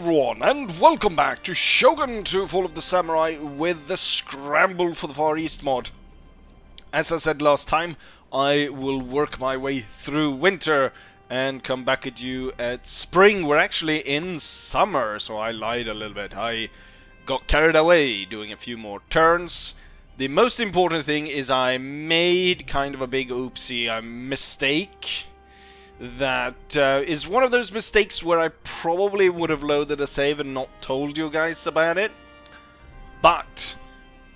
everyone, and welcome back to Shogun 2 Fall of the Samurai with the Scramble for the Far East mod. As I said last time, I will work my way through winter and come back at you at spring. We're actually in summer, so I lied a little bit. I got carried away doing a few more turns. The most important thing is I made kind of a big oopsie, a mistake. That is one of those mistakes where I probably would have loaded a save and not told you guys about it. But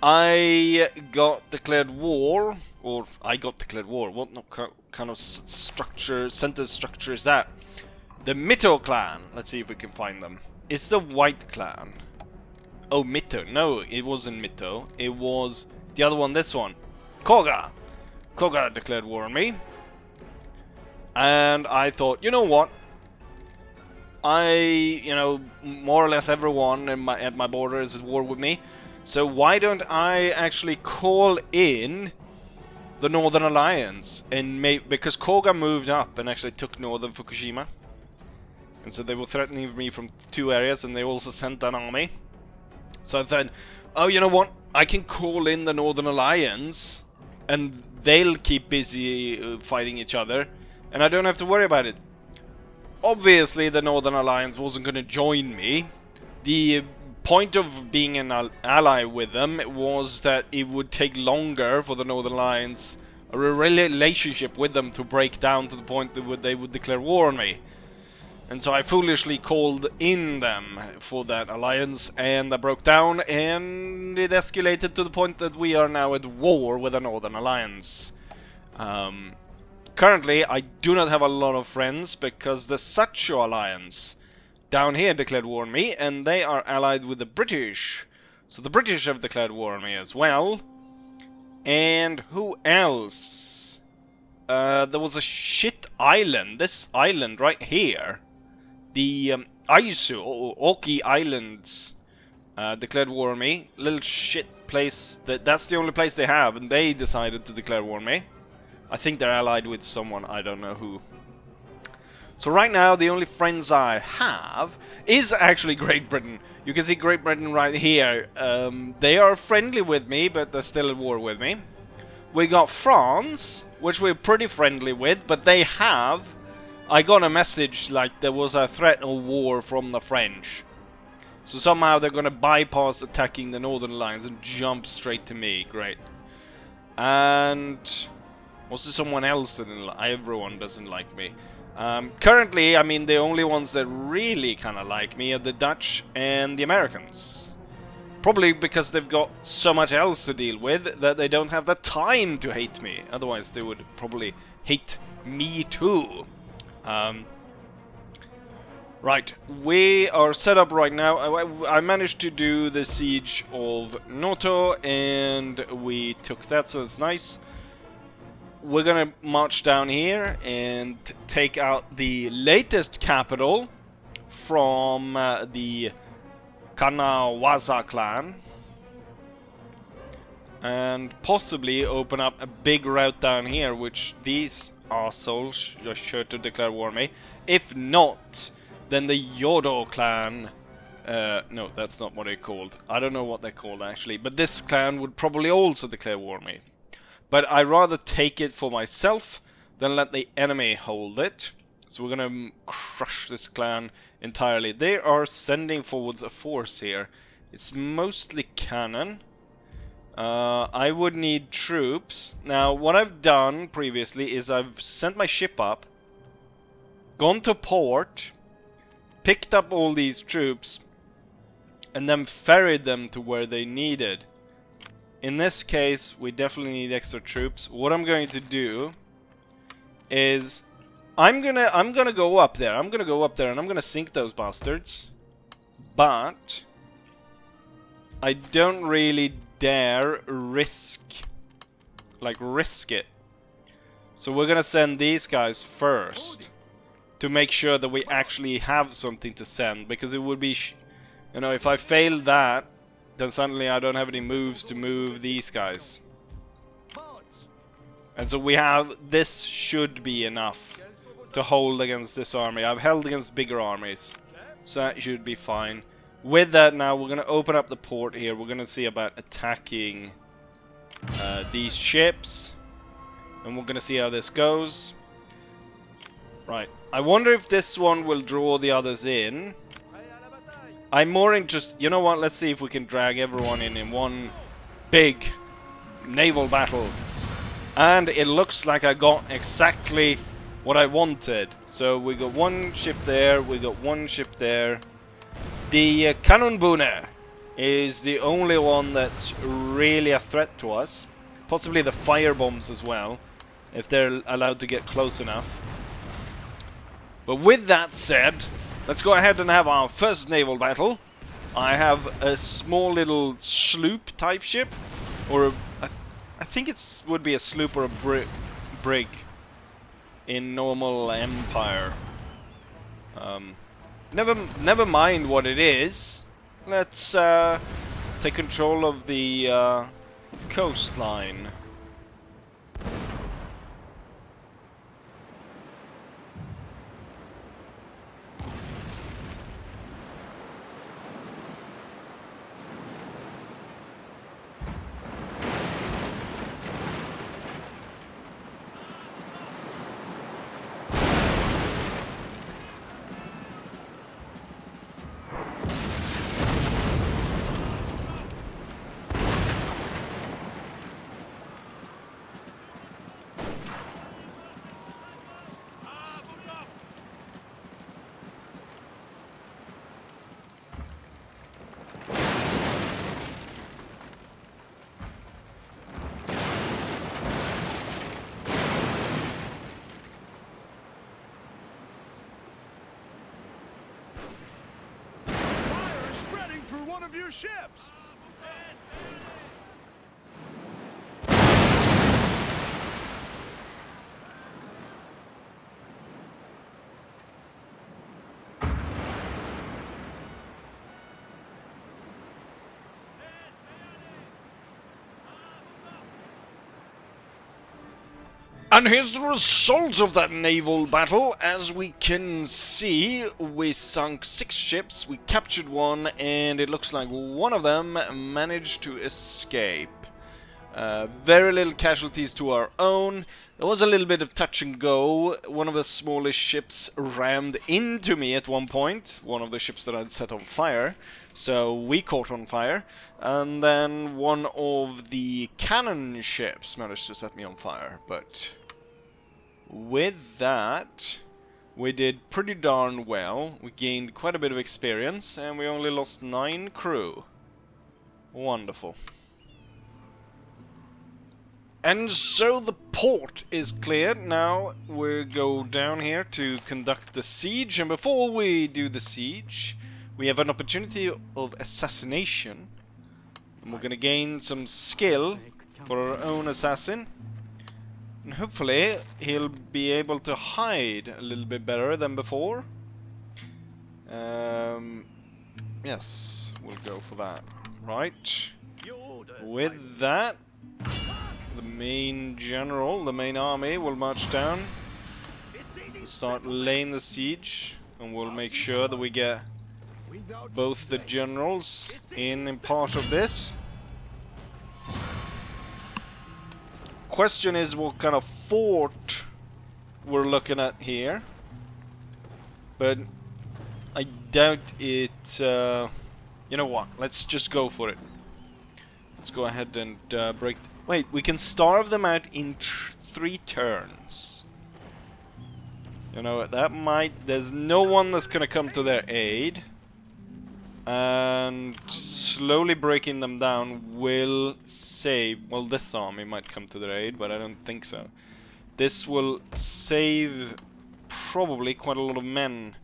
I got declared war, or I got declared war. What kind of structure, sentence structure is that? The Mito clan. Let's see if we can find them. It's the White clan. Oh, Mito. No, it wasn't Mito. It was the other one, this one. Koga. Koga declared war on me. And I thought, you know what? More or less everyone at my border is at war with me. So why don't I actually call in the Northern Alliance? Because Koga moved up and actually took Northern Fukushima. And so they were threatening me from two areas, and they also sent an army. So I thought, oh, you know what? I can call in the Northern Alliance, and they'll keep busy fighting each other. And I don't have to worry about it. Obviously, the Northern Alliance wasn't going to join me. The point of being an ally with them was that it would take longer for the Northern Alliance, a relationship with them, to break down to the point that they would declare war on me. And so I foolishly called in them for that alliance, and that broke down, and it escalated to the point that we are now at war with the Northern Alliance. Currently, I do not have a lot of friends because the Sacho Alliance down here declared war on me, and they are allied with the British. So the British have declared war on me as well. And who else? There was a shit island. This island right here. The Aizu, or Oki Islands, declared war on me. Little shit place. That's the only place they have, and they decided to declare war on me. I think they're allied with someone, I don't know who. So right now, the only friends I have is actually Great Britain. You can see Great Britain right here. They are friendly with me, but they're still at war with me. We got France, which we're pretty friendly with, but they have... I got a message like there was a threat of war from the French. So somehow they're gonna bypass attacking the Northern Alliance and jump straight to me. Great. And... was there someone else that everyone doesn't like me? Currently, I mean, the only ones that really kind of like me are the Dutch and the Americans. Probably because they've got so much else to deal with that they don't have the time to hate me. Otherwise, they would probably hate me too. Right, we are set up right now. I managed to do the siege of Noto, and we took that, so it's nice. We're gonna march down here and take out the latest capital from the Kanawaza clan. And possibly open up a big route down here, which these assholes are sure to declare war on me. If not, then the Yodo clan... no, that's not what they're called. I don't know what they're called actually. But this clan would probably also declare war on me. But I'd rather take it for myself than let the enemy hold it. So we're gonna crush this clan entirely. They are sending forwards a force here. It's mostly cannon. I would need troops. Now, what I've done previously is I've sent my ship up, gone to port, picked up all these troops, and then ferried them to where they needed. In this case, we definitely need extra troops. What I'm going to do is I'm gonna go up there. I'm gonna go up there and I'm gonna sink those bastards. But I don't really dare risk it. So we're gonna send these guys first to make sure that we actually have something to send, because it would be if I fail that, then suddenly I don't have any moves to move these guys. And so we have... this should be enough to hold against this army. I've held against bigger armies. So that should be fine. With that now, we're going to open up the port here. We're going to see about attacking these ships. And we're going to see how this goes. Right. I wonder if this one will draw the others in. I'm more interested... You know what? Let's see if we can drag everyone in one big naval battle. And it looks like I got exactly what I wanted. So we got one ship there. We got one ship there. The Kanonbune is the only one that's really a threat to us. Possibly the fire bombs as well, if they're allowed to get close enough. But with that said, let's go ahead and have our first naval battle. I have a small little sloop type ship, or I think it would be a sloop or a brig in normal Empire. Never mind what it is. Let's take control of the coastline. Through one of your ships. And here's the result of that naval battle. As we can see, we sunk 6 ships, we captured 1, and it looks like one of them managed to escape. Very little casualties to our own. There was a little bit of touch and go. One of the smallest ships rammed into me at one point. One of the ships that I'd set on fire. So we caught on fire. And then one of the cannon ships managed to set me on fire. But with that, we did pretty darn well. We gained quite a bit of experience. And we only lost 9 crew. Wonderful. And so the port is cleared. Now we go down here to conduct the siege. And before we do the siege, we have an opportunity of assassination. And we're going to gain some skill for our own assassin. And hopefully he'll be able to hide a little bit better than before. Yes, we'll go for that. Right. With that, the main general, the main army will march down, start laying the siege, and we'll make sure that we get both the generals in part of this. Question is what kind of fort we're looking at here, but I doubt it. You know what? Let's just go for it. Let's go ahead and break. Wait, we can starve them out in 3 turns. You know, that might... There's no one that's gonna come to their aid. And slowly breaking them down will save... Well, this army might come to their aid, but I don't think so. This will save probably quite a lot of men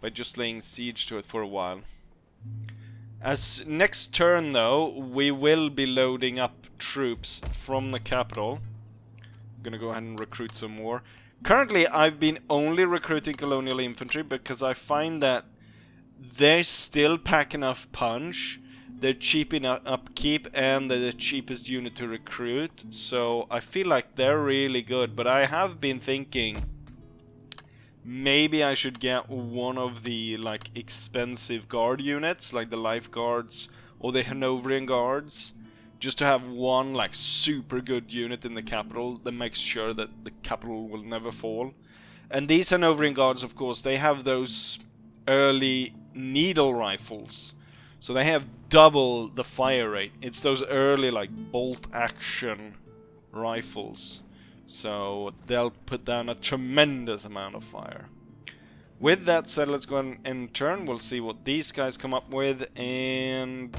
by just laying siege to it for a while. As next turn, though, we will be loading up troops from the capital. I'm gonna go ahead and recruit some more. Currently, I've been only recruiting colonial infantry because I find that they still pack enough punch, they're cheap in upkeep, and they're the cheapest unit to recruit. So I feel like they're really good, but I have been thinking Maybe I should get one of the like expensive guard units, like the life guards or the Hanoverian guards, just to have one like super good unit in the capital that makes sure that the capital will never fall. And these Hanoverian guards, of course, they have those early needle rifles. So they have double the fire rate. It's those early like bolt action rifles. So they'll put down a tremendous amount of fire. With that said, let's go and turn. We'll see what these guys come up with. And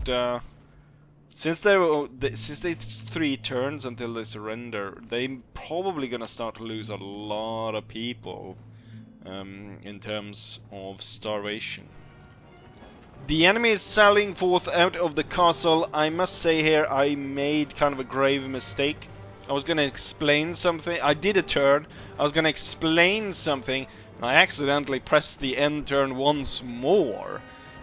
since it's 3 turns until they surrender, they're probably gonna start to lose a lot of people in terms of starvation. The enemy is sallying forth out of the castle. I must say here, I made kind of a grave mistake. I was gonna explain something. I did a turn. I was gonna explain something. And I accidentally pressed the end turn once more.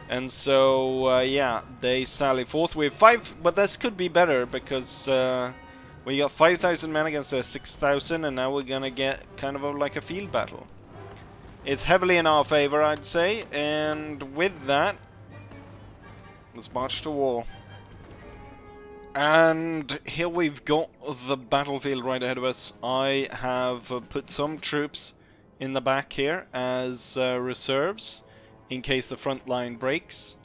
And so, yeah, they sally forth. We have 5, but this could be better because we got 5,000 men against their 6,000, and now we're gonna get kind of like a field battle. It's heavily in our favor, I'd say, and with that, let's march to war. And here we've got the battlefield right ahead of us. I have put some troops in the back here as reserves in case the front line breaks.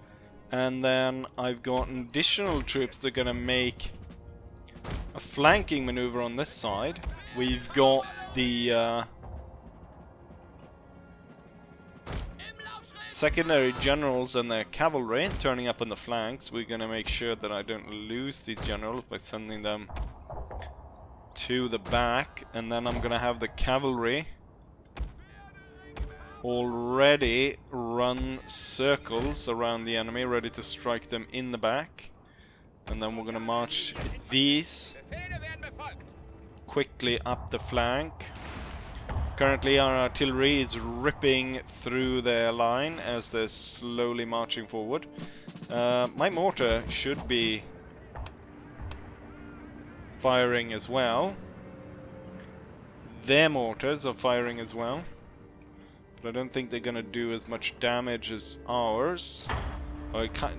And then I've got additional troops that are going to make a flanking maneuver on this side. We've got the secondary generals and their cavalry turning up on the flanks. We're gonna make sure that I don't lose these generals by sending them to the back, and then I'm gonna have the cavalry already run circles around the enemy, ready to strike them in the back. And then we're gonna march these quickly up the flank. Currently our artillery is ripping through their line as they're slowly marching forward. My mortar should be firing as well. Their mortars are firing as well. But I don't think they're gonna do as much damage as ours.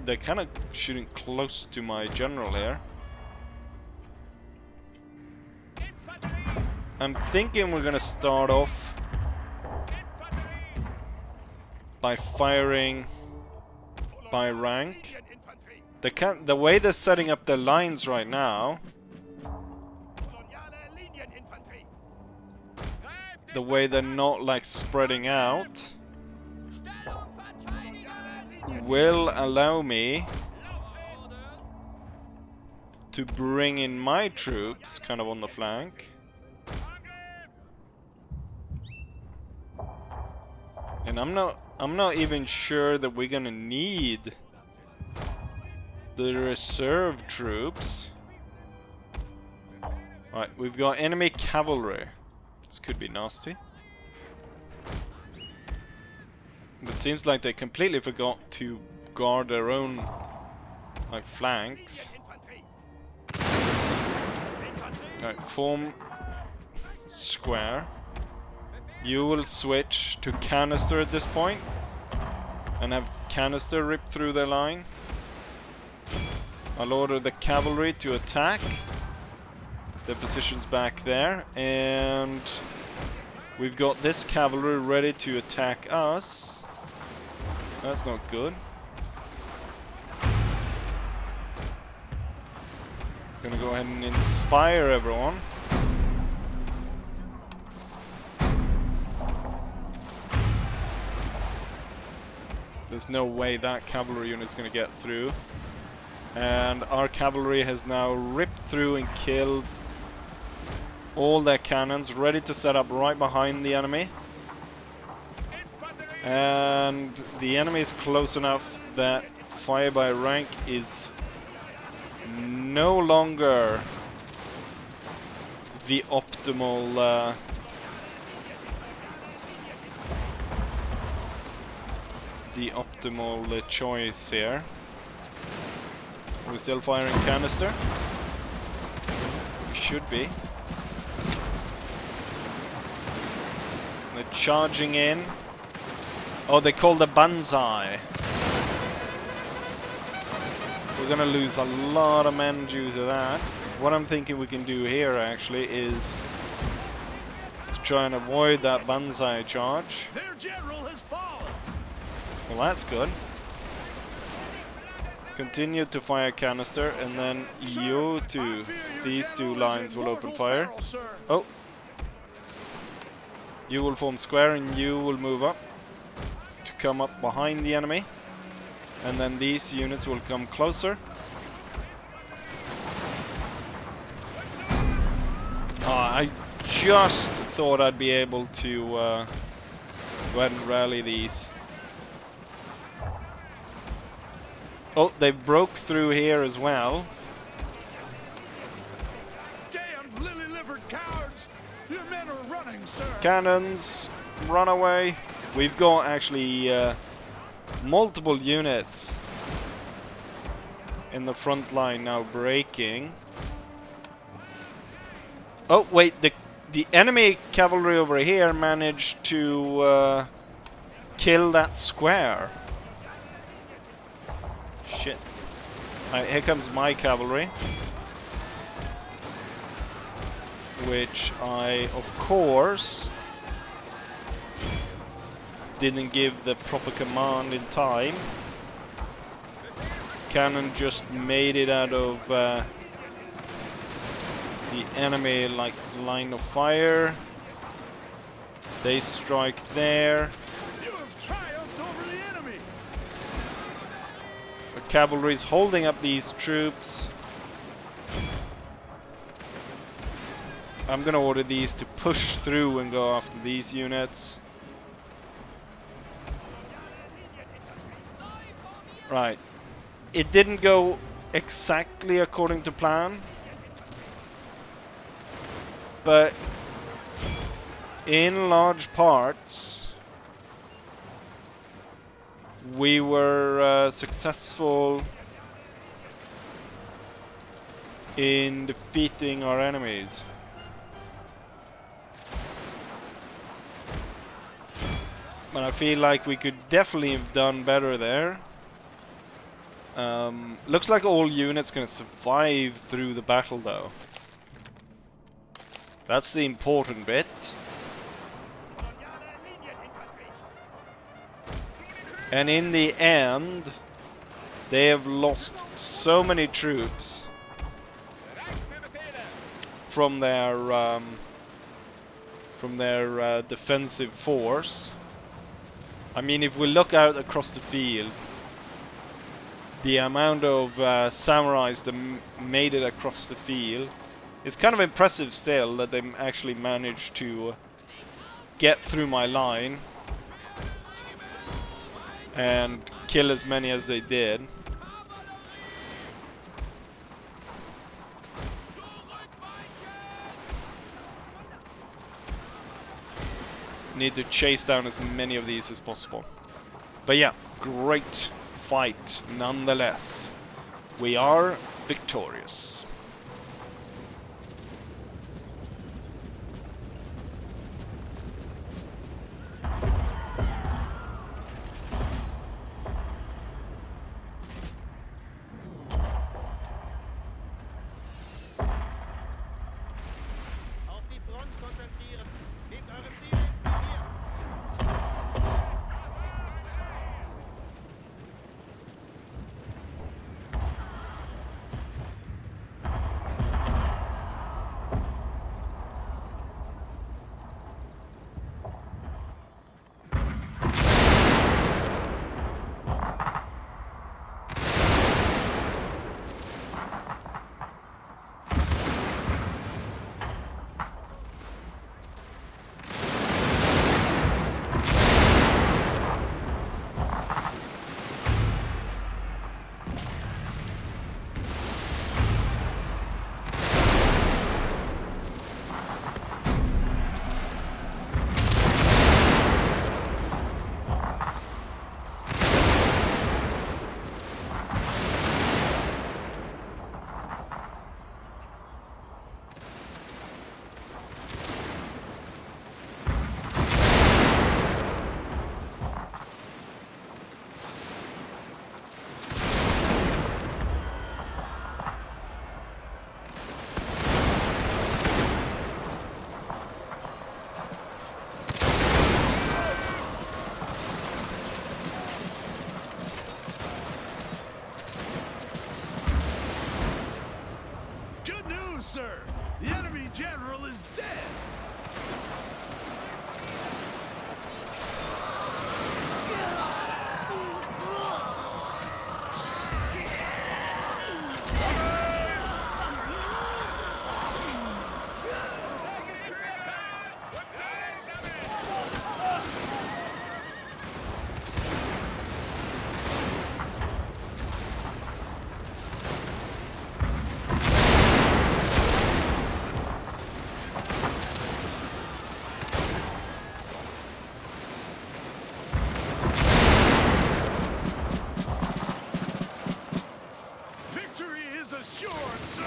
They're kind of shooting close to my general here. I'm thinking we're gonna start off by firing by rank. The way they're setting up their lines right now, the way they're not like spreading out, will allow me to bring in my troops kind of on the flank. And I'm not even sure that we're gonna need the reserve troops. Alright, we've got enemy cavalry. This could be nasty. But it seems like they completely forgot to guard their own like flanks. Alright, form square. You will switch to canister at this point and have canister rip through their line. I'll order the cavalry to attack. Their position's back there, and we've got this cavalry ready to attack us. So that's not good. Gonna go ahead and inspire everyone. There's no way that cavalry unit's gonna get through. And our cavalry has now ripped through and killed all their cannons, ready to set up right behind the enemy. And the enemy is close enough that fire by rank is no longer the optimal choice here. We're still firing canister. We should be. They charging in. Oh, they call the Banzai. We're gonna lose a lot of men due to that. What I'm thinking we can do here actually is to try and avoid that Banzai charge. Their general has fallen. Well, that's good. Continue to fire canister, and then you two, these two lines will open fire. Oh. You will form square and you will move up to come up behind the enemy. And then these units will come closer. I just thought I'd be able to go ahead and rally these. Oh, they broke through here as well. Damned lily-livered cowards! Your men are running, sir. Cannons, run away. We've got actually multiple units in the front line now breaking. Oh wait, the enemy cavalry over here managed to kill that square. Shit. Here comes my cavalry, which I, of course, didn't give the proper command in time. Cannon just made it out of the enemy line of fire. They strike there. You have triumphed over the enemy. The cavalry's holding up these troops. I'm gonna order these to push through and go after these units. Right. It didn't go exactly according to plan, but in large parts we were successful in defeating our enemies. But I feel like we could definitely have done better there. Looks like all units gonna survive through the battle though. That's the important bit. And in the end, they have lost so many troops from their defensive force. I mean, if we look out across the field, the amount of samurais that made it across the field is kind of impressive still, that they actually managed to get through my line and kill as many as they did. Need to chase down as many of these as possible. But yeah, great fight nonetheless. We are victorious. The enemy general is dead. Victory is assured, sir.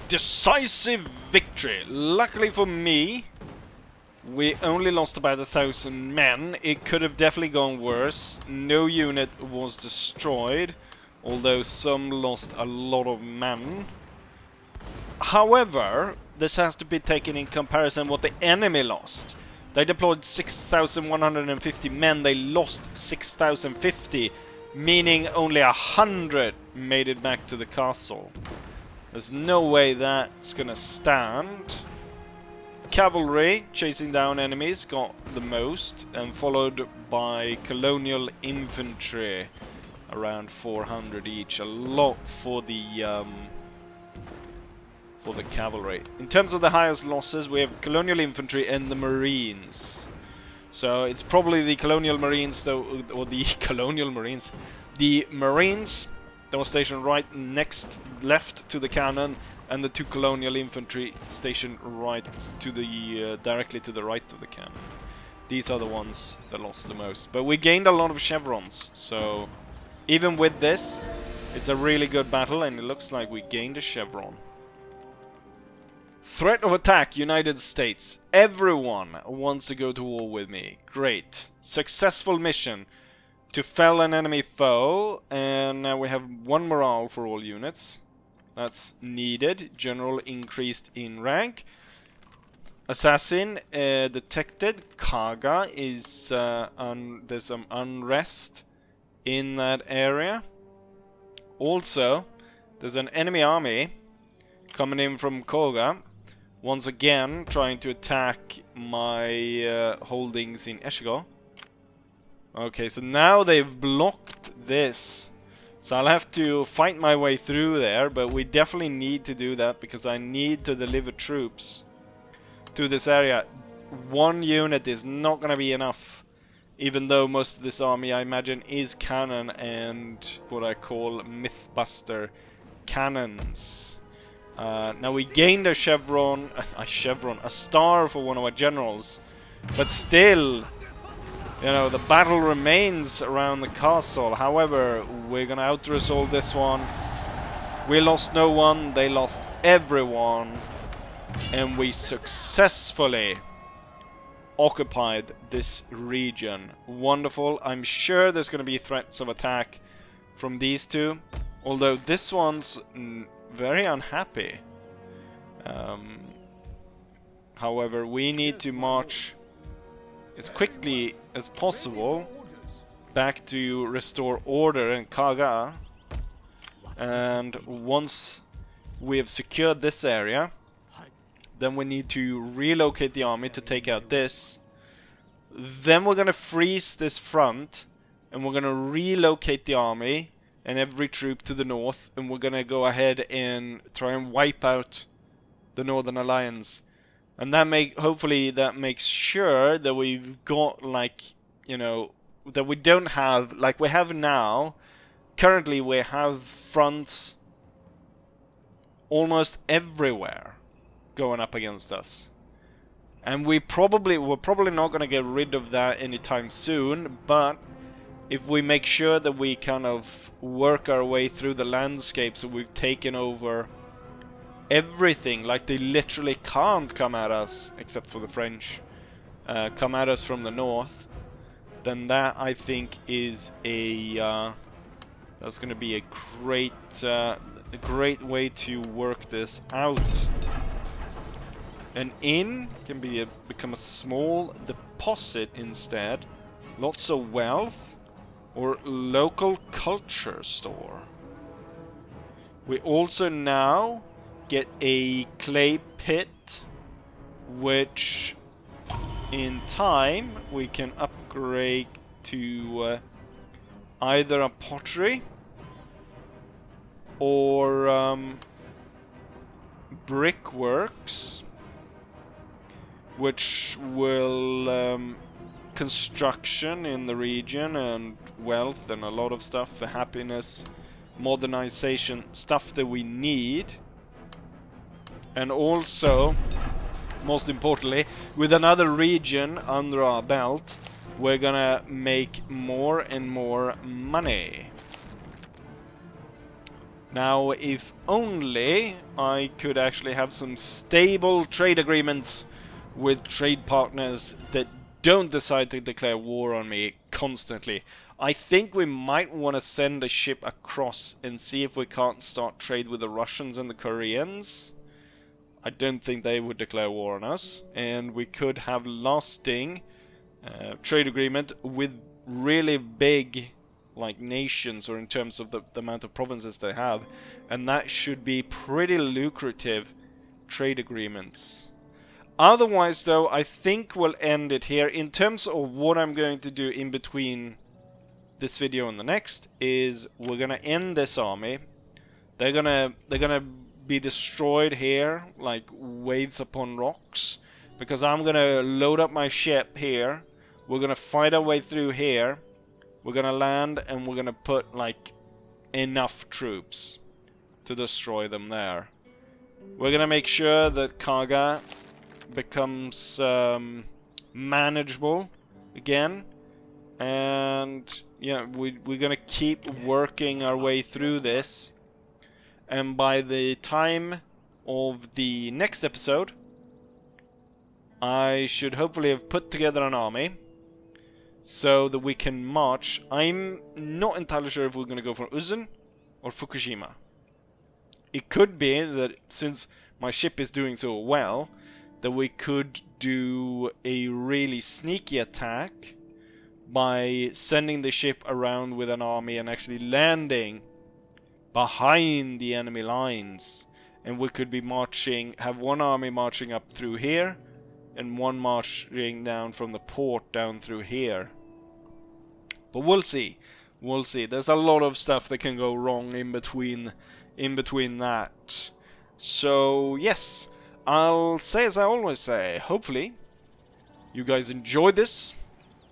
Decisive victory. Luckily for me, we only lost about 1,000 men. It could have definitely gone worse. No unit was destroyed, although some lost a lot of men. However, this has to be taken in comparison what the enemy lost. They deployed 6,150 men, they lost 6,050, meaning only 100 made it back to the castle. There's no way that's gonna stand. Cavalry chasing down enemies got the most, and followed by colonial infantry, around 400 each. A lot for the cavalry. In terms of the highest losses, we have colonial infantry and the marines. So it's probably the colonial marines, though, or the colonial marines, the marines that was stationed right left to the cannon, and the two colonial infantry stationed right to the directly to the right of the cannon. These are the ones that lost the most. But we gained a lot of chevrons, so even with this, it's a really good battle, and it looks like we gained a chevron. Threat of attack, United States. Everyone wants to go to war with me. Great. Successful mission. To fell an enemy foe, and now we have 1 morale for all units. That's needed. General increased in rank. Assassin detected. Kaga is there's some unrest in that area. Also, there's an enemy army coming in from Koga, once again trying to attack my holdings in Eshigo. Okay, so now they've blocked this. So I'll have to fight my way through there, but we definitely need to do that because I need to deliver troops to this area. 1 unit is not going to be enough, even though most of this army, I imagine, is cannon and what I call Mythbuster cannons. Now we gained a chevron, a star for one of our generals, but still, you know, the battle remains around the castle. However, we're gonna out-resolve this one. We lost no one, they lost everyone, and we successfully occupied this region. Wonderful. I'm sure there's gonna be threats of attack from these two, although this one's very unhappy. However, we need to march as quickly as possible back to restore order in Kaga, and once we have secured this area, then we need to relocate the army to take out this. Then we're gonna freeze this front, and we're gonna relocate the army and every troop to the north, and we're gonna go ahead and try and wipe out the Northern Alliance. And that hopefully that makes sure that we've got, like, you know, that we don't have, like we have now, currently we have fronts almost everywhere. going up against us. And we're probably not going to get rid of that anytime soon, but if we make sure that we kind of work our way through the landscape so we've taken over everything, like they literally can't come at us, except for the French, come at us from the north, then that I think is that's going to be a great way to work this out. An inn can become a small deposit instead. Lots of wealth. Or local culture store. We also now get a clay pit, which in time we can upgrade to either a pottery or brickworks, which will construction in the region and wealth and a lot of stuff for happiness, modernization, stuff that we need. And also, most importantly, with another region under our belt, we're gonna make more and more money. Now, if only I could actually have some stable trade agreements with trade partners that don't decide to declare war on me constantly. I think we might want to send a ship across and see if we can't start trade with the Russians and the Koreans. I don't think they would declare war on us. And we could have lasting trade agreement with really big like nations, or in terms of the amount of provinces they have. And that should be pretty lucrative trade agreements. Otherwise, though, I think we'll end it here. In terms of what I'm going to do in between this video and the next, is we're gonna end this army. They're gonna be destroyed here, like waves upon rocks, because I'm gonna load up my ship here. We're gonna fight our way through here. We're gonna land, and we're gonna put like enough troops to destroy them there. We're gonna make sure that Kaga becomes manageable again, and yeah, we're gonna keep working our way through this, and by the time of the next episode I should hopefully have put together an army so that we can march. I'm not entirely sure if we're gonna go for Uzen or Fukushima. It could be that since my ship is doing so well, that we could do a really sneaky attack by sending the ship around with an army and actually landing behind the enemy lines. And we could be have one army marching up through here, and one marching down from the port down through here. But we'll see. We'll see. There's a lot of stuff that can go wrong in between that. So, yes. I'll say as I always say, hopefully you guys enjoyed this,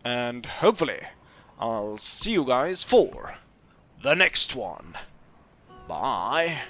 and hopefully I'll see you guys for the next one. Bye.